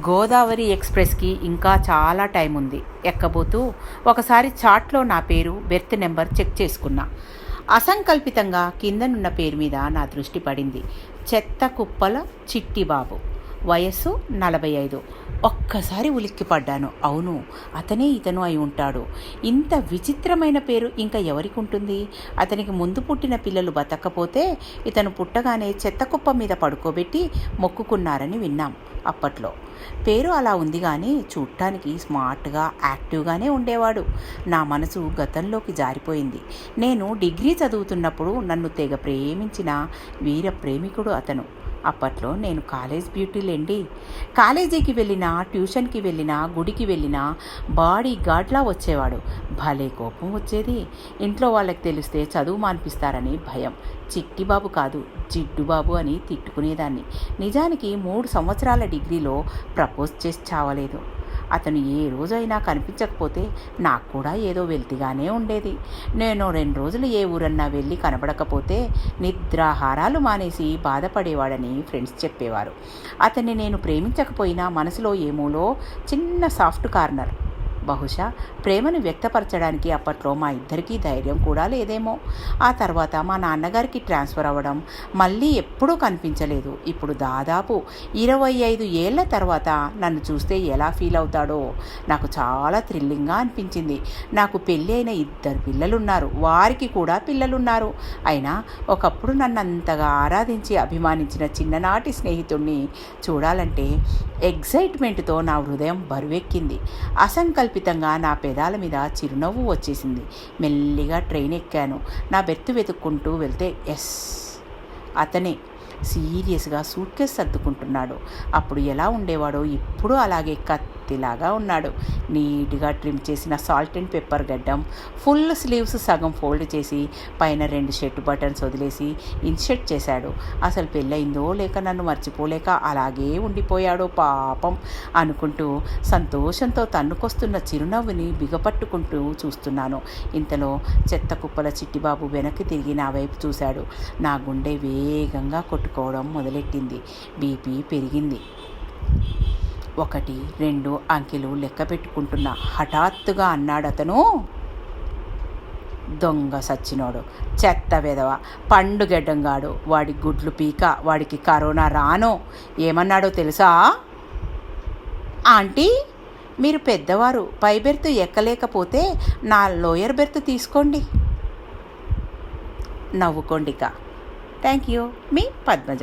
గోదావరి ఎక్స్ప్రెస్కి ఇంకా చాలా టైం ఉంది. ఎక్కబోతూ ఒకసారి చాట్లో నా పేరు, బెర్త్ నెంబర్ చెక్ చేసుకున్నా. అసంకల్పితంగా కిందనున్న పేరు మీద నా దృష్టి పడింది. చెత్త కుప్పల చిట్టిబాబు. వయస్సు 45. ఒక్కసారి ఉలిక్కిపడ్డాను. అవును, అతనే ఇతను అయి ఉంటాడు. ఇంత విచిత్రమైన పేరు ఇంకా ఎవరికి ఉంటుంది? అతనికి ముందు పుట్టిన పిల్లలు బతకపోతే ఇతను పుట్టగానే చెత్త కుప్ప మీద పడుకోబెట్టి మొక్కుకున్నారని విన్నాం అప్పట్లో. పేరు అలా ఉంది కానీ చూడటానికి స్మార్ట్గా, యాక్టివ్గానే ఉండేవాడు. నా మనసు గతంలోకి జారిపోయింది. నేను డిగ్రీ చదువుతున్నప్పుడు నన్ను తెగ ప్రేమించిన వీర ప్రేమికుడు అతను. అప్పట్లో నేను కాలేజ్ బ్యూటీలేండి. కాలేజీకి వెళ్ళినా, ట్యూషన్కి వెళ్ళినా, గుడికి వెళ్ళినా బాడీ గార్డ్లా వచ్చేవాడు. భలే కోపం వచ్చేది. ఇంట్లో వాళ్ళకి తెలిస్తే చదువు మాన్పిస్తారని భయం. చిట్టిబాబు కాదు, జిడ్డుబాబు అని తిట్టుకునేదాన్ని. నిజానికి 3 సంవత్సరాల డిగ్రీలో ప్రపోజ్ చేసి చావలేదు. అతను ఏ రోజైనా కనిపించకపోతే నాకు కూడా ఏదో వెల్తిగానే ఉండేది. నేను 2 రోజులు ఏ ఊరన్నా వెళ్ళి కనబడకపోతే నిద్రాహారాలు మానేసి బాధపడేవాడని ఫ్రెండ్స్ చెప్పేవారు. అతన్ని నేను ప్రేమించకపోయినా మనసులో ఏమోలో చిన్న సాఫ్ట్ కార్నర్. బహుశా ప్రేమను వ్యక్తపరచడానికి అప్పట్లో మా ఇద్దరికీ ధైర్యం కూడా లేదేమో. ఆ తర్వాత మా నాన్నగారికి ట్రాన్స్ఫర్ అవ్వడం, మళ్ళీ ఎప్పుడూ కనిపించలేదు. ఇప్పుడు దాదాపు 25 ఏళ్ల తర్వాత నన్ను చూస్తే ఎలా ఫీల్ అవుతాడో నాకు చాలా థ్రిల్లింగ్గా అనిపించింది. నాకు పెళ్ళి అయిన 2 పిల్లలున్నారు, వారికి కూడా పిల్లలున్నారు. అయినా ఒకప్పుడు నన్ను అంతగా ఆరాధించి అభిమానించిన చిన్ననాటి స్నేహితుడిని చూడాలంటే ఎగ్జైట్మెంట్తో నా హృదయం బరువెక్కింది. అసంకల్పితంగా నా పెదాల మీద చిరునవ్వు వచ్చేసింది. మెల్లిగా ట్రైన్ ఎక్కాను. నా బెర్త్ వెతుక్కుంటూ వెళ్తే ఎస్, అతనే. సీరియస్గా సూట్ కేస్ సర్దుకుంటున్నాడు. అప్పుడు ఎలా ఉండేవాడో ఇప్పుడు అలాగే కత్తిలాగా ఉన్నాడు. నీట్గా ట్రిమ్ చేసిన సాల్ట్ అండ్ పెప్పర్ గడ్డం, ఫుల్ స్లీవ్స్ సగం ఫోల్డ్ చేసి పైన 2 షర్ట్ బటన్స్ వదిలేసి ఇన్షర్ట్ చేశాడు. అసలు పెళ్ళయిందో లేక నన్ను మర్చిపోలేక అలాగే ఉండిపోయాడో పాపం అనుకుంటూ సంతోషంతో తన్నుకొస్తున్న చిరునవ్వుని బిగపట్టుకుంటూ చూస్తున్నాను. ఇంతలో చెత్త కుప్పల చిట్టిబాబు వెనక్కి తిరిగి నా వైపు చూశాడు. నా గుండె వేగంగా కొట్టుకోవడం మొదలెట్టింది. బీపీ పెరిగింది. 1, 2 అంకెలు లెక్క పెట్టుకుంటున్నా. హఠాత్తుగా అన్నాడతను, దొంగ సచ్చినోడు, చెత్త వెధవ, పండుగెడ్డంగాడు, వాడి గుడ్లు పీక, వాడికి కరోనా రానో. ఏమన్నాడో తెలుసా? ఆంటీ, మీరు పెద్దవారు, పై బెర్త్ ఎక్కలేకపోతే నా లోయర్ బెర్త్ తీసుకోండి. నవ్వుకోండిక. Thank you. మీ పద్మజ.